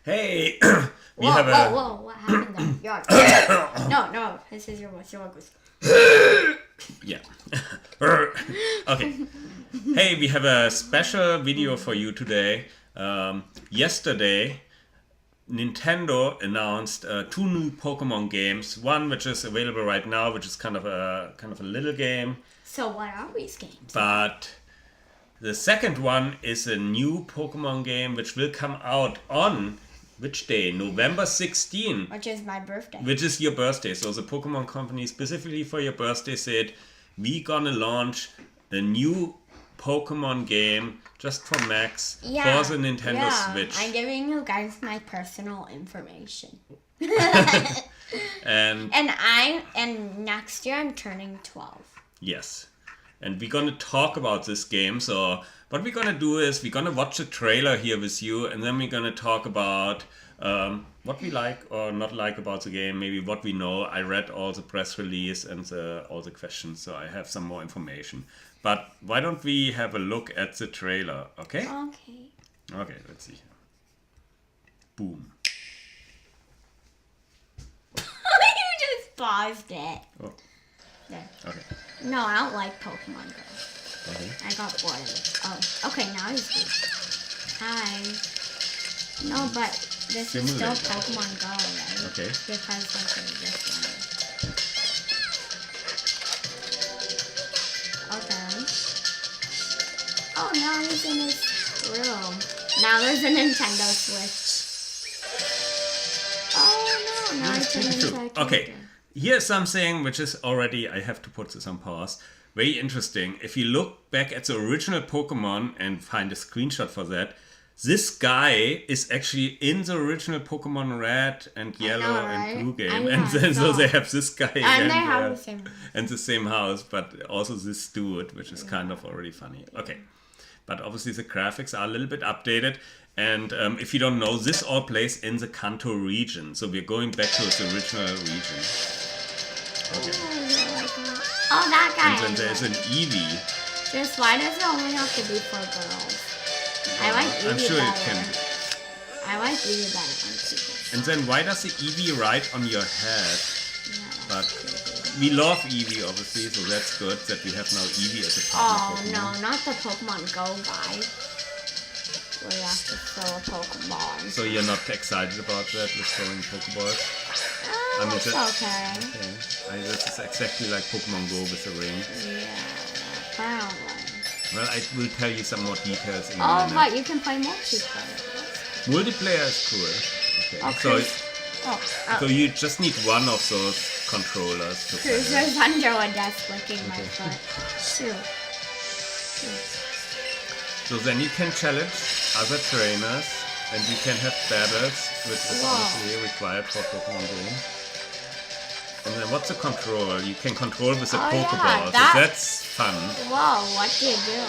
Hey, we Whoa, have a. whoa, what happened there? No, this is your voice. Yeah. Okay. Hey, we have a special video for you today. Yesterday, Nintendo announced two new Pokemon games. One which is available right now, which is kind of a little game. So what are these games? But the second one is a new Pokemon game which will come out on which day? November 16. Which is my birthday. Which is your birthday. So the Pokemon company specifically for your birthday said, we gonna launch a new Pokemon game just for Max for the Nintendo Switch. I'm giving you guys my personal information. and next year I'm turning 12. Yes. And we're gonna talk about this game. So what we're gonna do is we're gonna watch the trailer here with you, and then we're gonna talk about what we like or not like about the game, maybe what we know. I read all the press release and all the questions, so I have some more information. But why don't we have a look at the trailer, okay? Okay. Okay, let's see. Boom. You just paused it. Oh. There. Okay. No, I don't like Pokemon Go. Okay. I got bored. Oh, okay, now he's good. Hi. No, but this is still Pokemon Go, right? Okay. Because this one. Okay. Oh, now he's in his room. Now there's a Nintendo Switch. Oh no, now he's turning into a character. Okay. Here's something which is already, I have to put this on pause, very interesting. If you look back at the original Pokemon and find a screenshot for that, this guy is actually in the original Pokemon Red and Yellow and Blue game. And then so they have this guy and they have the same house. And the same house, but also this dude, which is kind of already funny. Okay. But obviously the graphics are a little bit updated. And if you don't know, this all plays in the Kanto region. So we're going back to its original region. Okay. Oh, that guy. And then there's an Eevee. Just why does it only have to be for girls? I like Eevee I'm sure better. it can. I like Eevee better on people. And then why does the Eevee ride on your head? Yeah, But we love Eevee, obviously, so that's good that we have now Eevee as a partner Pokemon. No, not the Pokemon Go guy. Where you have to throw a Pokeball. So you're not excited about that with throwing Pokeballs? I mean, it's okay. Okay. This is exactly like Pokemon Go with the ring. Yeah, probably. Well, I will tell you some more details in a minute. But you can play multiplayer. Multiplayer is cool. Okay. So you just need one of those controllers to play. Cruiser's under a desk licking my foot. Shoot. So then you can challenge other trainers, and you can have battles, which is obviously required for Pokemon Go. And then what's the control? You can control with a Pokeball, so that's fun. Whoa, what do you do?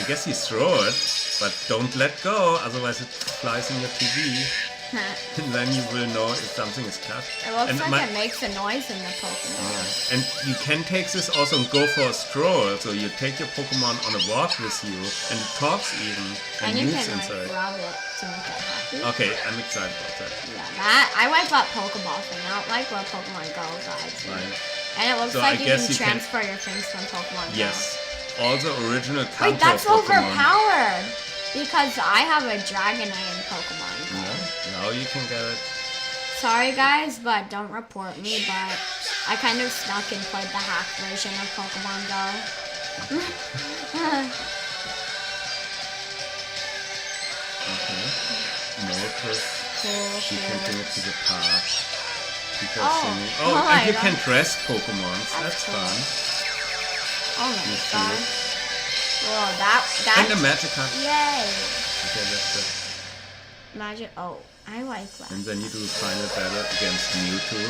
I guess you throw it, but don't let go, otherwise it flies in your TV. And then you will know if something is cut. It looks like it makes a noise in the Pokemon. And you can take this also and go for a stroll. So you take your Pokemon on a walk with you, and it talks even and you moves can inside. rub it to make it happy. Okay, I'm excited about that. Yeah, I like that Pokeball thing. I don't like what Pokemon Go guys do. Right. And it looks like you can transfer your things from Pokemon Go. Yes. All the original Kanto Wait, that's Pokemon. overpowered! Because I have a Dragonite in Pokemon Go. Yeah, now you can get it. Sorry guys, but don't report me, but I kind of snuck and played the hack version of Pokemon Go. Okay. Moltres. Cool. You can go to the park. Oh, and you can dress Pokemon. That's cool. fun. Oh my god. Whoa, that. And the Magikarp. Yay. Okay, that's it. Magic. Oh, I like that. And then you do the final battle against Mewtwo.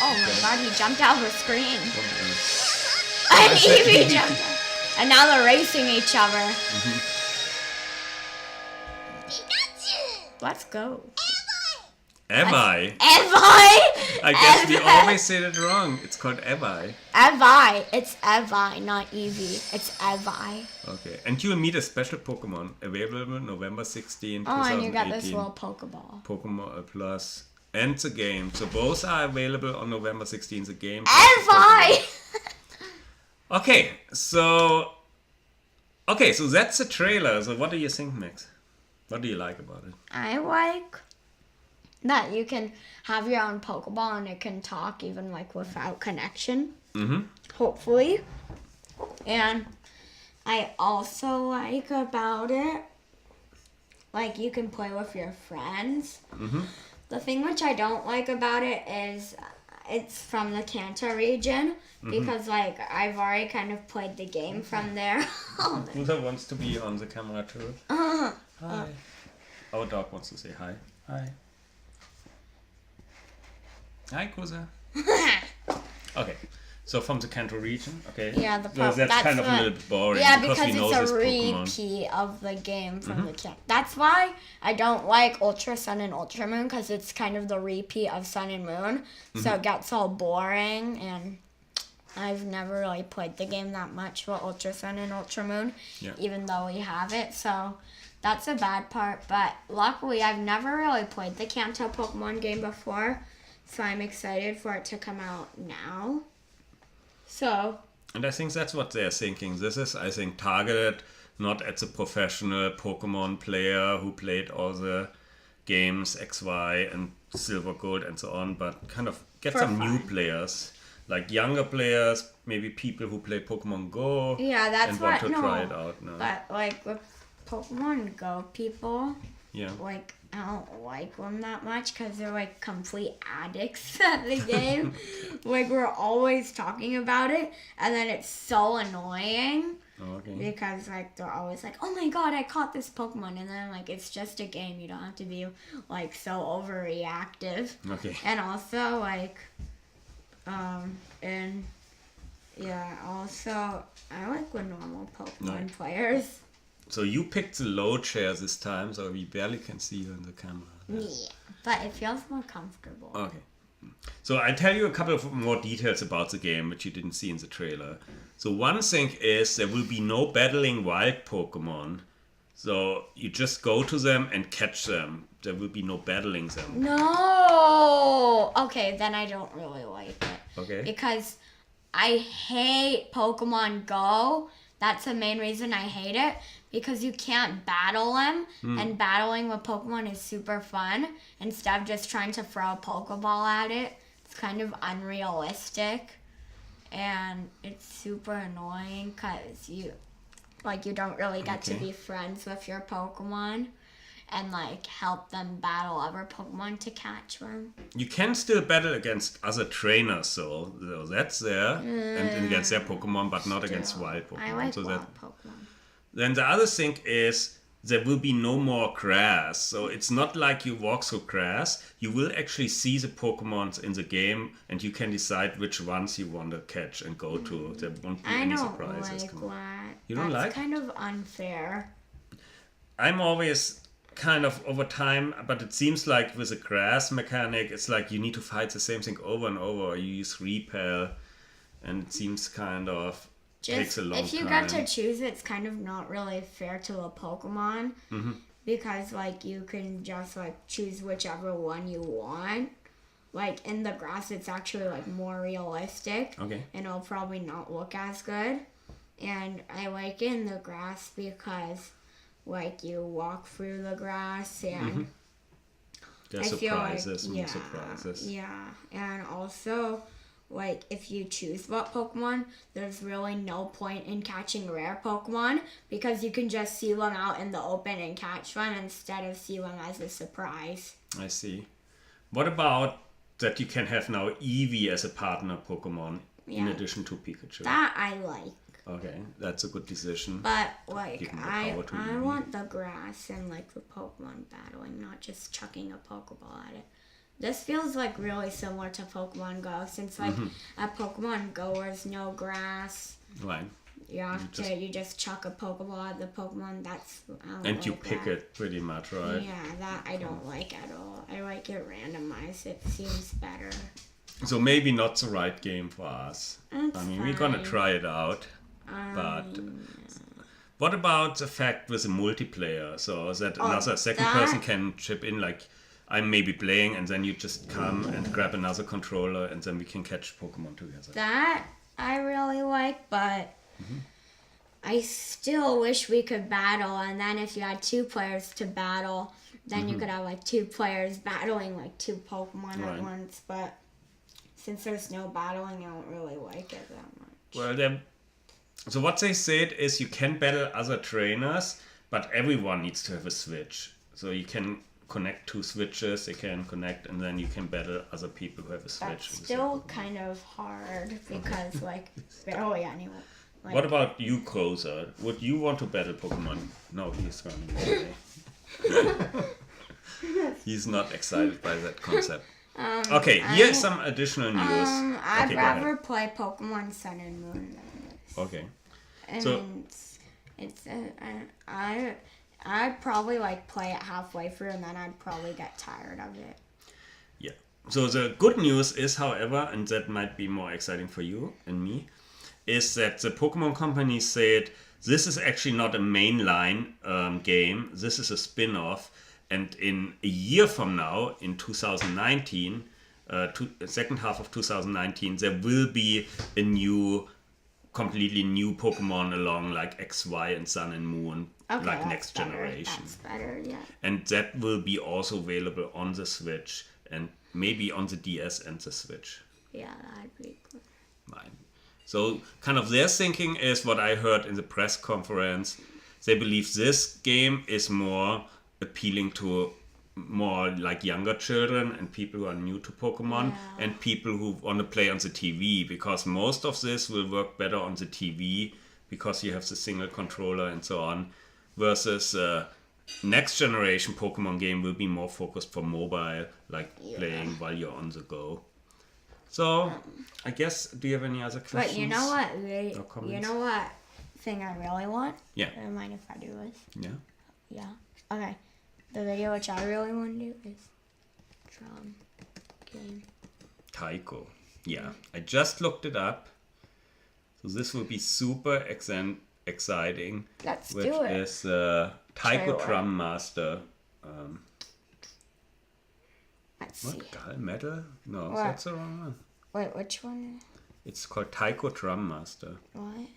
Oh my god, he jumped out of the screen. Oh, And Eevee jumped out. And now they're racing each other. Let's go. Evi. Evi! I guess we always say that wrong. It's called Evi. Evi. It's Evi, not Eevee. It's Evi. Okay. And you'll meet a special Pokemon available November 16, Oh, 2018. and you got this little Pokeball. Pokemon Plus and the game. So both are available on November 16th, the game. Evi! Okay, so that's the trailer. So what do you think, Max? What do you like about it? I like that you can have your own Pokeball and it can talk even like without connection. Mm-hmm. Hopefully. And I also like about it, like you can play with your friends. Mm-hmm. The thing which I don't like about it is it's from the Kanto region because like I've already kind of played the game from there. Kusa wants to be on the camera too. Hi. Our dog wants to say hi. Hi. Hi, Kusa. Okay. So from the Kanto region, okay. Yeah, that's kind of a little bit boring. Yeah, because we know it's a this Pokemon. repeat of the game from the Kanto. That's why I don't like Ultra Sun and Ultra Moon because it's kind of the repeat of Sun and Moon. So it gets all boring, and I've never really played the game that much for Ultra Sun and Ultra Moon, even though we have it. So that's a bad part. But luckily, I've never really played the Kanto Pokemon game before, so I'm excited for it to come out now. So. And I think that's what they're thinking. This is, I think, targeted not at the professional Pokemon player who played all the games X, Y, and Silver, Gold, and so on, but kind of get some new players, like younger players, maybe people who play Pokemon Go. Yeah, that's and what. want to try it out now. But like with Pokemon Go people, Yeah. like I don't like them that much because they're like complete addicts at the game. Like we're always talking about it, and then it's so annoying. Okay. Because like they're always like, oh my god, I caught this Pokemon, and then like it's just a game. You don't have to be like so overreactive. Okay. And also like, and yeah, also I like when normal Pokemon players. So you picked the low chair this time, so we barely can see you in the camera. Yeah, but it feels more comfortable. Okay. So I tell you a couple of more details about the game, which you didn't see in the trailer. So one thing is there will be no battling wild Pokemon. So you just go to them and catch them. There will be no battling them. No! Okay, then I don't really like it. Okay. Because I hate Pokemon Go. That's the main reason I hate it. Because you can't battle them. And battling with Pokemon is super fun. Instead of just trying to throw a Pokeball at it. It's kind of unrealistic. And it's super annoying because you don't really get to be friends with your Pokemon. And like help them battle other Pokemon to catch them. You can still battle against other trainers, so that's there. And against their Pokemon, but not against wild Pokemon. I like so wild Pokemon. Then the other thing is there will be no more grass. So it's not like you walk through grass. You will actually see the Pokemons in the game and you can decide which ones you want to catch and go to. There won't be any surprises. Like that. You don't That's like? kind of unfair. I'm always kind of over time, but it seems like with the grass mechanic, it's like you need to fight the same thing over and over. You use repel and it seems kind of takes a long time. If you get to choose, it's kind of not really fair to a Pokemon because like you can just like choose whichever one you want. Like in the grass, it's actually like more realistic. Okay. And it'll probably not look as good. And I like it in the grass because like you walk through the grass and there's surprises, more surprises. Yeah, and also like if you choose what Pokemon, there's really no point in catching rare Pokemon because you can just see them out in the open and catch them instead of see them as a surprise. I see. What about that you can have now Eevee as a partner Pokemon in addition to Pikachu? That I like. Okay, that's a good decision. But like I Eevee. want the grass and like the Pokemon battling, not just chucking a Pokeball at it. This feels like really similar to Pokemon Go since like at Pokemon Go there's no grass. Right. You just chuck a Pokeball at the Pokemon. That's and you pick it pretty much, right? Yeah, that I don't like at all. I like it randomized. It seems better. So maybe not the right game for us. That's I mean, we're gonna fine. try it out. But what about the fact with the multiplayer? So that another second person can chip in, like I'm maybe playing and then you just come and grab another controller and then we can catch Pokemon together. That I really like, but I still wish we could battle. And then if you had 2 players to battle, then you could have like 2 players battling like 2 Pokemon at once. But since there's no battling, I don't really like it that much. Well, so what they said is you can battle other trainers, but everyone needs to have a Switch. So you can connect 2 switches, they can connect, and then you can battle other people who have a Switch. That's still kind of hard because like barely anyone. Like, what about you, Koza? Would you want to battle Pokemon? No, he's running away. He's not excited by that concept. Okay, here's some additional news. I'd rather play Pokemon Sun and Moon than this. Okay. And So- I'd probably like play it halfway through and then I'd probably get tired of it. Yeah. So the good news is, however, and that might be more exciting for you and me, is that the Pokemon Company said this is actually not a mainline game. This is a spin-off, and in a year from now, in 2019, second half of 2019, there will be a completely new Pokemon along like X, Y, and Sun and Moon, Okay, like that's next better. generation. That's better, yeah. And that will be also available on the Switch and maybe on the DS and the Switch. Yeah, that'd be good. Fine. So kind of their thinking is what I heard in the press conference. They believe this game is more appealing to more like younger children and people who are new to Pokemon and people who want to play on the TV, because most of this will work better on the TV because you have the single controller and so on, versus next generation Pokemon game will be more focused for mobile, like playing while you're on the go. So I guess, do you have any other questions? But you know what? or comments? You know what thing I really want? Yeah. Don't mind if I do this. Yeah. Yeah. Okay. The video which I really want to do is drum game. Taiko. Yeah, I just looked it up. So this will be super exciting. Let's which do it. is Taiko Trailer. Drum Master. Let's see. What? Gal Metal? No, What? that's the wrong one. Wait, which one? It's called Taiko Drum Master. What?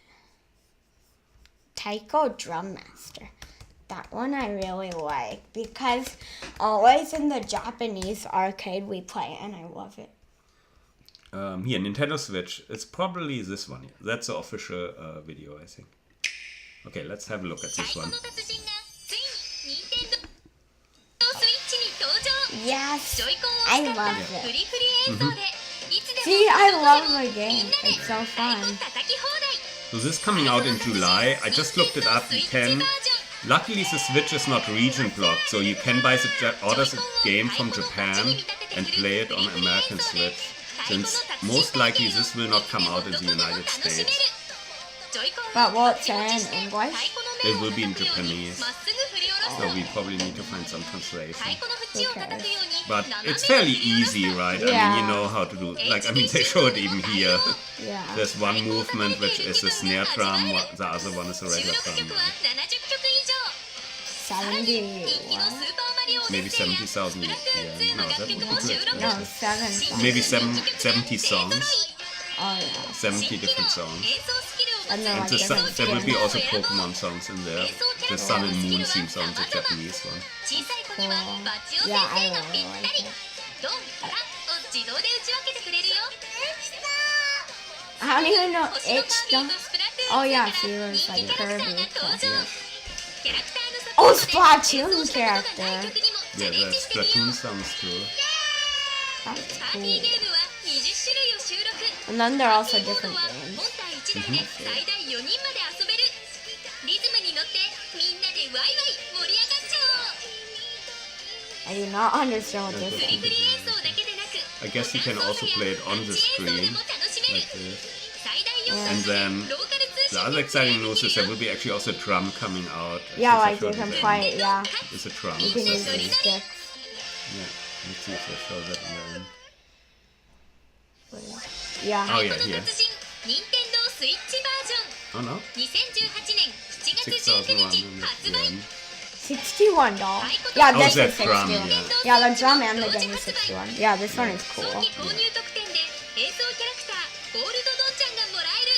Taiko Drum Master. That one I really like because always in the Japanese arcade we play and I love it. Here, Nintendo Switch. It's probably this one. That's the official video, I think. Okay, let's have a look at this one. Yes, I love it. See, I love the game. It's so fun. So this is coming out in July. I just looked it up. You can. Luckily, the Switch is not region blocked, so you can order the game from Japan and play it on American Switch. Since most likely this will not come out in the United States. But will it say in English? It will be in Japanese. So we probably need to find some translation. Who cares? But it's fairly easy, right? I mean, you know how to do. Like, I mean, they show it even here. Yeah. There's one movement which is a snare drum, the other one is a regular drum. Right? 70. What? Maybe 70,000. Yeah, no, that would be good. No, 7. Maybe 70 songs, Oh yeah. 70 different songs. And then And like the different there will be skins. also Pokemon songs in there. The Sun and Moon theme song, the Japanese one. Cool. Yeah, I really like it. How do you know it's done? Oh yeah, see, there's like Kirby. Oh, Splatoon character. Yeah, the Splatoon songs too. That's cool. And then there are also different games. I do not understand what this is. I guess you can also play it on the screen, like this. And then the other exciting news is there will be actually also a drum coming out. Yeah, Since I like you showed can the play it, yeah. It's a drum. You can use accessory. these sticks. Yeah. Let's see if they show that in the end. Yeah. Oh yeah, here. 任天堂スイッチバージョン Oh no. 2018年7月19日発売 yen. $61. Yeah, Oh, this that is drum, 61. yeah. Yeah, the drum and the game is 61. Yeah, this one is 早 cool. 期購入特典で演奏キャラクターゴールドドンちゃんがもらえる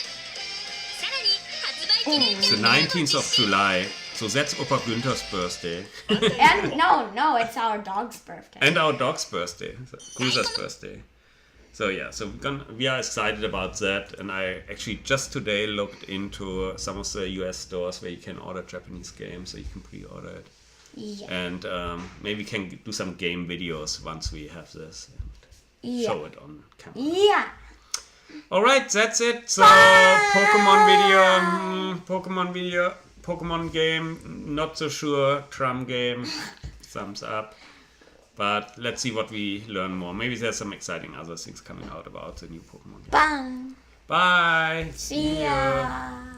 さらに発売記念 It's キャ the ンペーン 19th も of 実施 July. So that's Opa Günther's birthday. And no, it's our dog's birthday. And our dog's birthday. So, Gusa's birthday. So yeah, so we are excited about that. And I actually just today looked into some of the US stores where you can order Japanese games, so you can pre-order it. Yeah. And maybe we can do some game videos once we have this and Yeah. show it on camera. Yeah. Alright, that's it. So Pokemon video, Pokemon game, not so sure, drum game, thumbs up. But let's see what we learn more. Maybe there's some exciting other things coming out about the new Pokemon game. Bye. Bye. See ya.